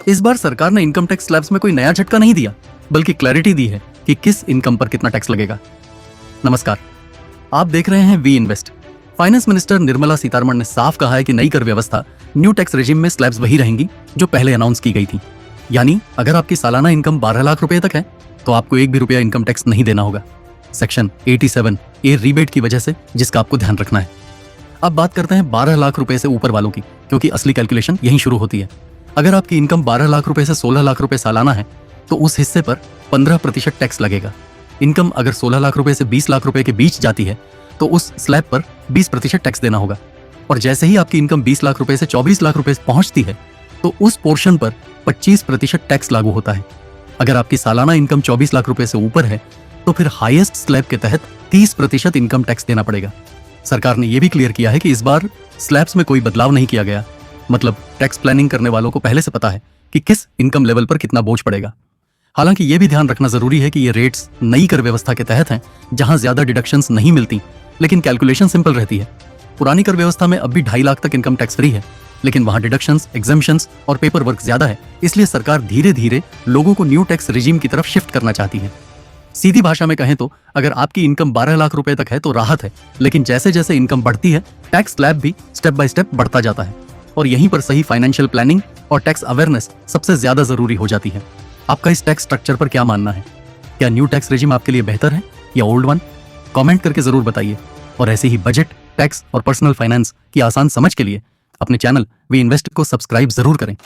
इस बार सरकार ने इनकम टैक्स स्लैब्स में कोई नया झटका नहीं दिया, बल्कि क्लैरिटी दी है कि किस इनकम पर कितना टैक्स लगेगा। नमस्कार, आप देख रहे हैं we invest. Finance minister Nirmala Sitharaman ने साफ कहा है कि नई कर व्यवस्था न्यू टैक्स रेजिम में स्लैब्स वही रहेंगी जो पहले अनाउंस की गई थी। यानी अगर आपकी सालाना इनकम 12 लाख रुपए तक है तो आपको एक भी रुपया इनकम टैक्स नहीं देना होगा, सेक्शन 87 ए रिबेट की वजह से, जिसका आपको ध्यान रखना है। अब बात करते हैं 12 लाख रुपए से ऊपर वालों की, क्योंकि असली कैलकुलेशन यहीं शुरू होती है। अगर आपकी इनकम 12 लाख रुपए से 16 लाख रुपए सालाना है तो उस हिस्से पर 15% टैक्स लगेगा। इनकम अगर 16 लाख रुपए से 20 लाख रुपए के बीच जाती है तो उस स्लैब पर 20% टैक्स देना होगा। और जैसे ही आपकी इनकम 20 लाख रुपए से 24 लाख रुपए पहुंचती है तो उस पोर्शन पर 25% टैक्स लागू होता है। अगर आपकी सालाना इनकम 24 लाख रुपए से ऊपर है तो फिर हाईएस्ट स्लैब के तहत 30% इनकम टैक्स देना पड़ेगा। सरकार ने यह भी क्लियर किया है कि इस बार स्लैब्स में कोई बदलाव नहीं किया गया, मतलब टैक्स प्लानिंग करने वालों को पहले से पता है कि किस इनकम लेवल पर कितना बोझ पड़ेगा। हालांकि यह भी ध्यान रखना जरूरी है कि ये रेट्स नई कर व्यवस्था के तहत हैं, जहां ज्यादा डिडक्शंस नहीं मिलती लेकिन कैलकुलेशन सिंपल रहती है। पुरानी कर व्यवस्था में अब भी 2.5 लाख तक इनकम टैक्स फ्री है, लेकिन वहां डिडक्शंस, एग्जम्पशंस और पेपर वर्क ज्यादा है। इसलिए सरकार धीरे धीरे लोगों को न्यू टैक्स रिजीम की तरफ शिफ्ट करना चाहती है। सीधी भाषा में कहें तो अगर आपकी इनकम 12 लाख रुपए तक है तो राहत है, लेकिन जैसे जैसे इनकम बढ़ती है टैक्स स्लैब भी स्टेप बाय स्टेप बढ़ता जाता है। और यहीं पर सही फाइनेंशियल प्लानिंग और टैक्स अवेयरनेस सबसे ज्यादा जरूरी हो जाती है। आपका इस टैक्स स्ट्रक्चर पर क्या मानना है? क्या न्यू टैक्स रेजिम आपके लिए बेहतर है या ओल्ड वन? कमेंट करके जरूर बताइए। और ऐसे ही बजट, टैक्स और पर्सनल फाइनेंस की आसान समझ के लिए अपने चैनल वी इन्वेस्ट को सब्सक्राइब जरूर करें।